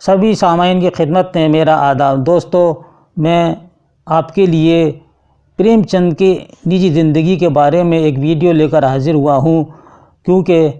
سبھی سامعین کی خدمت میں میرا آداب۔ دوستو، میں آپ کے لیے پریم چند کے نجی زندگی کے بارے میں ایک ویڈیو لے کر حاضر ہوا ہوں، کیونکہ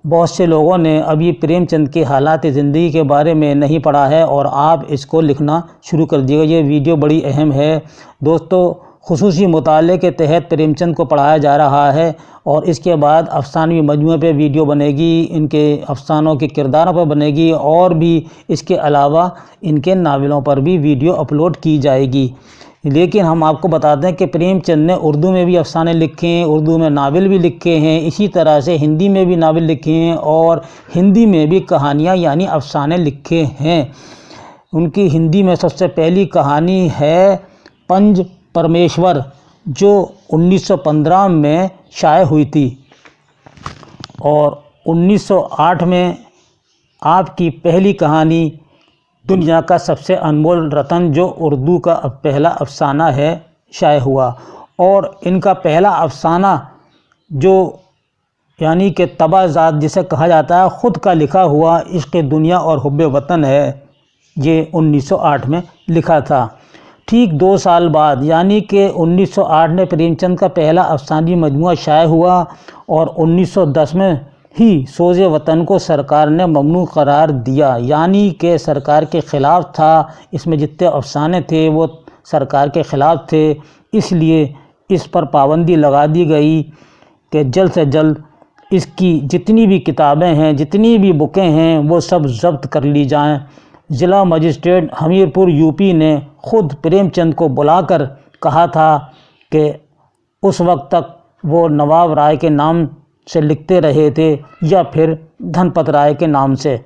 بہت سے لوگوں نے ابھی پریم چند کے حالات زندگی کے بارے میں نہیں پڑھا ہے اور آپ اس کو لکھنا شروع کر دیے گا۔ یہ ویڈیو بڑی اہم ہے دوستو۔ خصوصی مطالعے کے تحت پریم چند کو پڑھایا جا رہا ہے اور اس کے بعد افسانوی مجموعے پہ ویڈیو بنے گی، ان کے افسانوں کے کرداروں پر بنے گی، اور بھی اس کے علاوہ ان کے ناولوں پر بھی ویڈیو اپلوڈ کی جائے گی۔ لیکن ہم آپ کو بتاتے ہیں کہ پریم چند نے اردو میں بھی افسانے لکھے ہیں، اردو میں ناول بھی لکھے ہیں، اسی طرح سے ہندی میں بھی ناول لکھے ہیں اور ہندی میں بھی کہانیاں یعنی افسانے لکھے ہیں۔ ان کی ہندی میں سب سے پہلی کہانی ہے پنج پرمیشور، جو 1915 میں شائع ہوئی تھی، اور 1908 میں آپ کی پہلی کہانی دنیا کا سب سے انمول رتن، جو اردو کا پہلا افسانہ ہے، شائع ہوا۔ اور ان کا پہلا افسانہ جو یعنی کہ طبع ذات جسے کہا جاتا ہے، خود کا لکھا ہوا عشق دنیا اور حب وطن ہے، یہ 1908 میں لکھا تھا۔ ٹھیک 2 سال بعد یعنی کہ 1908 میں پریم چند کا پہلا افسانوی مجموعہ شائع ہوا اور 1910 میں ہی سوز وطن کو سرکار نے ممنوع قرار دیا، یعنی کہ سرکار کے خلاف تھا۔ اس میں جتنے افسانے تھے وہ سرکار کے خلاف تھے، اس لیے اس پر پابندی لگا دی گئی کہ جلد سے جلد اس کی جتنی بھی کتابیں ہیں، جتنی بھی بکیں ہیں، وہ سب ضبط کر لی جائیں۔ ضلع مجسٹریٹ ہمیرپور یوپی نے خود پریم چند کو بلا کر کہا تھا کہ اس وقت تک وہ نواب رائے کے نام سے لکھتے رہے تھے یا پھر دھن پت رائے کے نام سے۔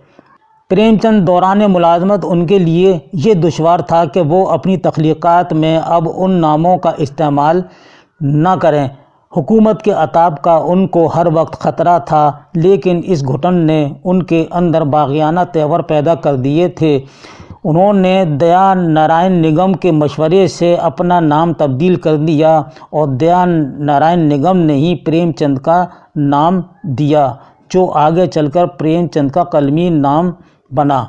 پریم چند دوران ملازمت ان کے لیے یہ دشوار تھا کہ وہ اپنی تخلیقات میں اب ان ناموں کا استعمال نہ کریں۔ حکومت کے عتاب کا ان کو ہر وقت خطرہ تھا، لیکن اس گھٹن نے ان کے اندر باغیانہ تیور پیدا کر دیے تھے۔ انہوں نے دیا نارائن نگم کے مشورے سے اپنا نام تبدیل کر دیا اور دیا نارائن نگم نے ہی پریم چند کا نام دیا، جو آگے چل کر پریم چند کا قلمی نام بنا،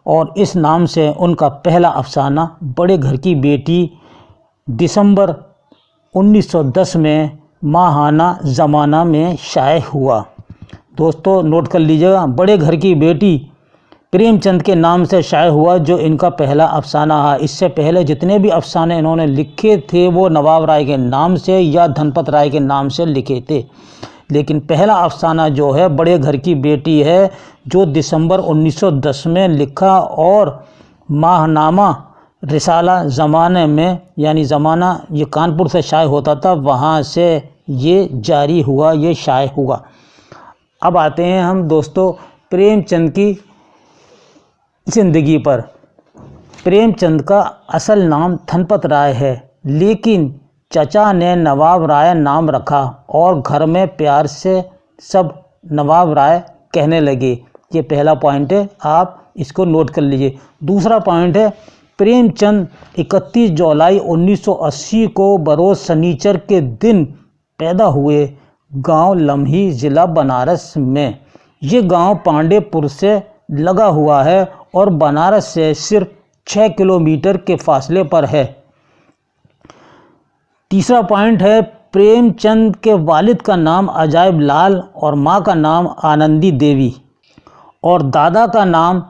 اور اس نام سے ان کا پہلا افسانہ بڑے گھر کی بیٹی دسمبر 1910 میں ماہانہ زمانہ میں شائع ہوا۔ دوستو نوٹ کر لیجیے گا، بڑے گھر کی بیٹی پریم چند کے نام سے شائع ہوا، جو ان کا پہلا افسانہ ہے۔ اس سے پہلے جتنے بھی افسانے انہوں نے لکھے تھے وہ نواب رائے کے نام سے یا دھن پت رائے کے نام سے لکھے تھے، لیکن پہلا افسانہ جو ہے بڑے گھر کی بیٹی ہے، جو دسمبر 1910 میں لکھا اور ماہنامہ رسالہ زمانے میں، یعنی زمانہ یہ کانپور سے شائع ہوتا تھا، وہاں سے یہ جاری ہوا، یہ شائع ہوا۔ اب آتے ہیں ہم دوستو پریم چند کی زندگی پر۔ پریم چند کا اصل نام دھن پت رائے ہے، لیکن چچا نے نواب رائے نام رکھا اور گھر میں پیار سے سب نواب رائے کہنے لگے۔ یہ پہلا پوائنٹ ہے، آپ اس کو نوٹ کر لیجئے۔ دوسرا پوائنٹ ہے، پریم چند 31 جولائی 1980 کو بروز سنیچر کے دن پیدا ہوئے، گاؤں لمحی، ضلع بنارس میں۔ یہ گاؤں پانڈے پور سے لگا ہوا ہے اور بنارس سے صرف 6 کلومیٹر کے فاصلے پر ہے۔ تیسرا پوائنٹ ہے، پریم چند کے والد کا نام عجائب لال اور ماں کا نام آنندی دیوی اور دادا کا نام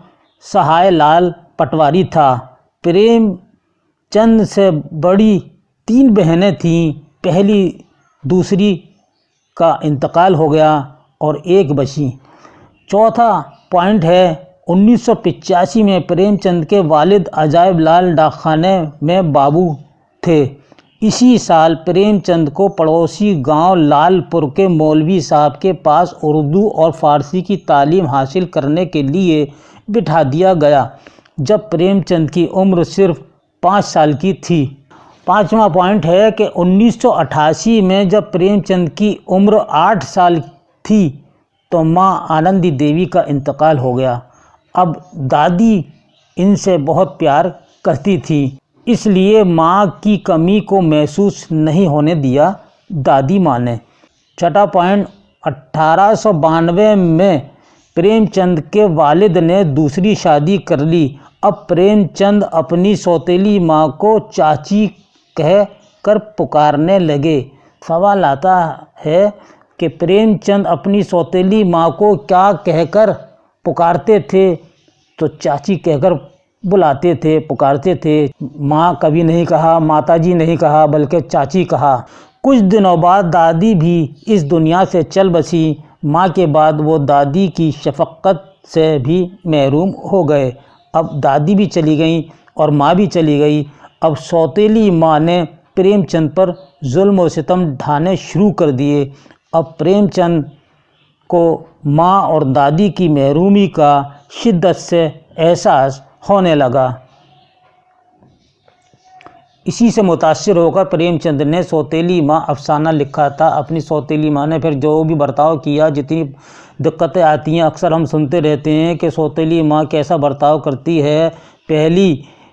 سہائے لال پٹواری تھا۔ پریم چند سے بڑی 3 بہنیں تھیں، پہلی دوسری کا انتقال ہو گیا اور ایک بچی۔ چوتھا پوائنٹ ہے، 1985 میں پریم چند کے والد عجائب لال ڈاک خانے میں بابو تھے۔ اسی سال پریم چند کو پڑوسی گاؤں لال پور کے مولوی صاحب کے پاس اردو اور فارسی کی تعلیم حاصل کرنے کے لیے بٹھا دیا گیا، جب پریم چند کی عمر صرف 5 سال کی تھی۔ پانچواں پوائنٹ ہے کہ 1988 میں جب پریم چند کی عمر 8 سال تھی تو ماں آنندی دیوی کا انتقال ہو گیا۔ اب دادی ان سے بہت پیار کرتی تھی، اس لیے ماں کی کمی کو محسوس نہیں ہونے دیا دادی ماں نے۔ چھٹا پوائنٹ، 1892 میں پریم چند کے والد نے دوسری شادی کر لی۔ اب پریم چند اپنی سوتیلی ماں کو چاچی کہہ کر پکارنے لگے۔ سوال آتا ہے کہ پریم چند اپنی سوتیلی ماں کو کیا کہہ کر پکارتے تھے؟ تو چاچی کہہ کر بلاتے تھے، پکارتے تھے۔ ماں کبھی نہیں کہا، ماتا جی نہیں کہا، بلکہ چاچی کہا۔ کچھ دنوں بعد دادی بھی اس دنیا سے چل بسی۔ ماں کے بعد وہ دادی کی شفقت سے بھی محروم ہو گئے۔ اب دادی بھی چلی گئیں اور ماں بھی چلی گئی۔ اب سوتیلی ماں نے پریم چند پر ظلم و ستم ڈھانے شروع کر دیے۔ اب پریم چند کو ماں اور دادی کی محرومی کا شدت سے احساس ہونے لگا۔ اسی سے متاثر ہو کر پریم چند نے سوتیلی ماں افسانہ لکھا تھا۔ اپنی سوتیلی ماں نے پھر جو بھی برتاؤ کیا، جتنی دقتیں آتی ہیں اکثر ہم سنتے رہتے ہیں کہ سوتیلی ماں کیسا برتاؤ کرتی ہے پہلی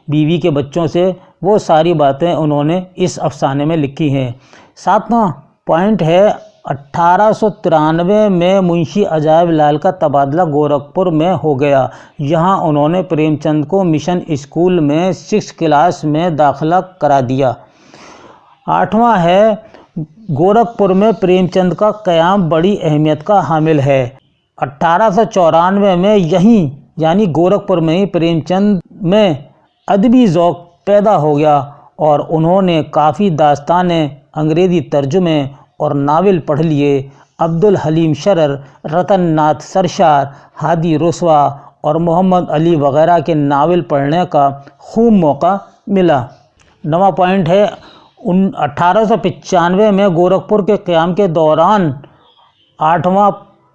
بیوی کے بچوں سے، وہ ساری باتیں انہوں نے اس افسانے میں لکھی ہیں۔ 7واں پوائنٹ ہے 1893 میں منشی عجائب لال کا تبادلہ گورکھپور میں ہو گیا۔ یہاں انہوں نے پریم چند کو مشن اسکول میں 6 کلاس میں داخلہ کرا دیا۔ 8واں ہے گورکھپور میں پریم چند کا قیام بڑی اہمیت کا حامل ہے۔ 1894 میں یہیں یعنی گورکھپور میں ہی پریم چند میں ادبی ذوق پیدا ہو گیا اور انہوں نے کافی داستانیں، انگریزی ترجمے اور ناول پڑھ لیے۔ عبدالحلیم شرر، رتن ناتھ سرشار، ہادی رسوا اور محمد علی وغیرہ کے ناول پڑھنے کا خوب موقع ملا۔ 9واں پوائنٹ ہے 1895 میں گورکھپور کے قیام کے دوران 8واں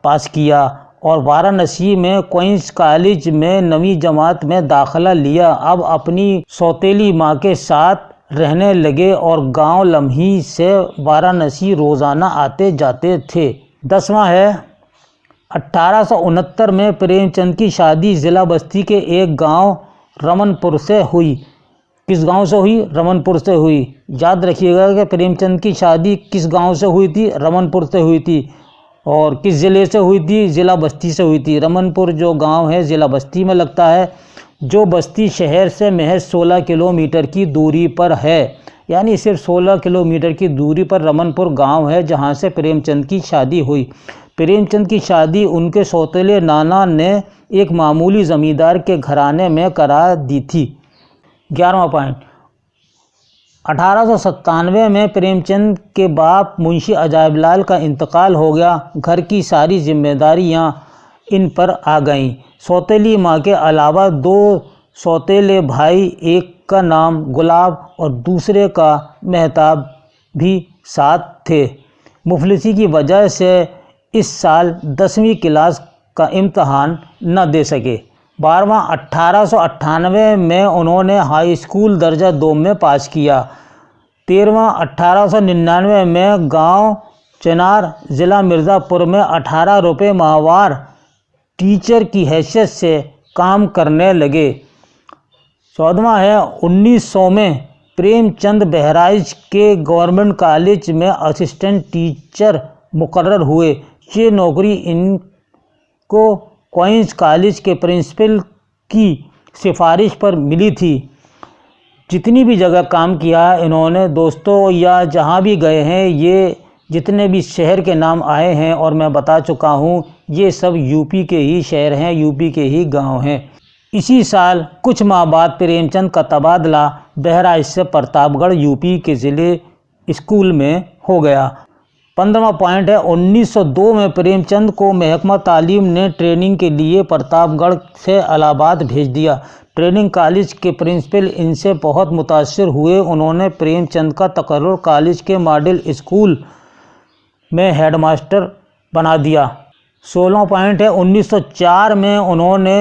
پاس کیا اور وارانسی میں کوئنس کالج میں 9ویں جماعت میں داخلہ لیا۔ اب اپنی سوتیلی ماں کے ساتھ رہنے لگے اور گاؤں لمحی سے وارانسی روزانہ آتے جاتے تھے۔ 10واں ہے 1869 میں پریم چند کی شادی ضلع بستی کے ایک گاؤں رمن پور سے ہوئی۔ کس گاؤں سے ہوئی؟ رمن پور سے ہوئی۔ یاد رکھیے گا کہ پریم چند کی شادی کس گاؤں سے ہوئی تھی؟ رمن پور سے ہوئی تھی۔ اور کس ضلع سے ہوئی تھی؟ ضلع بستی سے ہوئی تھی۔ رمن پور جو گاؤں ہے ضلع بستی میں لگتا ہے، جو بستی شہر سے محض 16 کلومیٹر کی دوری پر ہے۔ یعنی صرف 16 کلومیٹر کی دوری پر رمن پور گاؤں ہے جہاں سے پریم چند کی شادی ہوئی۔ پریم چند کی شادی ان کے سوتیلے نانا نے ایک معمولی زمیندار کے گھرانے میں کرا دی تھی۔ 11واں پوائنٹ 1897 میں پریم چند کے باپ منشی عجائب لال کا انتقال ہو گیا۔ گھر کی ساری ذمہ داریاں ان پر آ گئیں۔ سوتیلی ماں کے علاوہ 2 سوتیلے بھائی، ایک کا نام گلاب اور دوسرے کا مہتاب بھی ساتھ تھے۔ مفلسی کی وجہ سے اس سال 10ویں کلاس کا امتحان نہ دے سکے۔ 12واں 1898 میں انہوں نے ہائی اسکول درجہ 2 میں پاس کیا۔ 13واں 1899 میں گاؤں چنار ضلع مرزا پور میں 18 روپے ماہوار ٹیچر کی حیثیت سے کام کرنے لگے۔ 14واں ہے 1900 میں پریم چند بہرائچ کے گورنمنٹ کالج میں اسسٹنٹ ٹیچر مقرر ہوئے۔ یہ نوکری ان کو کوئنس کالج کے پرنسپل کی سفارش پر ملی تھی۔ جتنی بھی جگہ کام کیا ہے انہوں نے دوستوں، یا جہاں بھی گئے ہیں، یہ جتنے بھی شہر کے نام آئے ہیں اور میں بتا چکا ہوں، یہ سب یو پی کے ہی شہر ہیں، یو پی کے ہی گاؤں ہیں۔ اسی سال کچھ ماہ بعد پریم چند کا تبادلہ بہرائچ سے پرتاپ گڑھ یو پی کے ضلع اسکول میں ہو گیا۔ 15واں پوائنٹ ہے 1902 میں پریم چند کو محکمہ تعلیم نے ٹریننگ کے لیے پرتاپ گڑھ سے الہ آباد بھیج دیا۔ ٹریننگ کالج کے پرنسپل ان سے بہت متاثر ہوئے۔ انہوں نے پریم چند کا تقرر کالج کے ماڈل اسکول میں ہیڈ ماسٹر بنا دیا۔ 16واں پوائنٹ ہے 1904 میں انہوں نے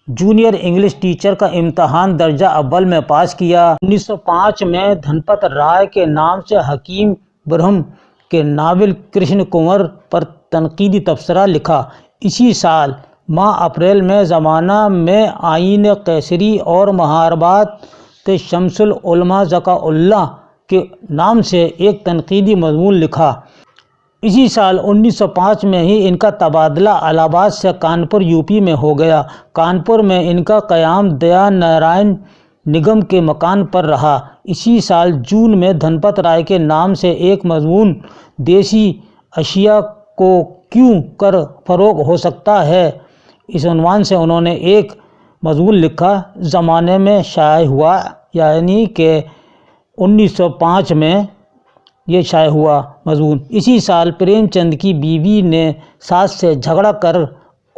جونیئر انگلش ٹیچر کا امتحان درجہ اول میں پاس کیا۔ 1905 میں دھنپت رائے کے نام سے حکیم برہم کے ناول کرشن کنور پر تنقیدی تبصرہ لکھا۔ اسی سال ماہ اپریل میں زمانہ میں آئین قیصری اور محاربات شمس العلماء ذکا اللہ کے نام سے ایک تنقیدی مضمون لکھا۔ اسی سال 1905 میں ہی ان کا تبادلہ الہ آباد سے کانپور یوپی میں ہو گیا۔ کانپور میں ان کا قیام دیا نارائن نگم کے مکان پر رہا۔ اسی سال جون میں دھنپت رائے کے نام سے ایک مضمون دیسی اشیاء کو کیوں کر فروغ ہو سکتا ہے، اس عنوان سے انہوں نے ایک مضمون لکھا۔ زمانے میں شائع ہوا، یعنی کہ 1905 میں یہ شائع ہوا مضمون۔ اسی سال پریم چند کی بیوی نے ساس سے جھگڑا کر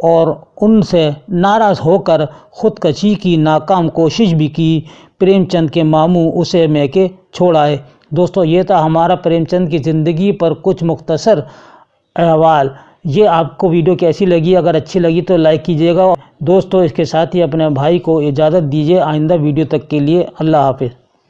اور ان سے ناراض ہو کر خودکشی کی ناکام کوشش بھی کی۔ پریم چند کے ماموں اسے میکے چھوڑ آئے۔ دوستو، یہ تھا ہمارا پریم چند کی زندگی پر کچھ مختصر احوال۔ یہ آپ کو ویڈیو کیسی لگی؟ اگر اچھی لگی تو لائک کیجیے گا۔ دوستو، اس کے ساتھ ہی اپنے بھائی کو اجازت دیجیے۔ آئندہ ویڈیو تک کے لیے اللہ حافظ۔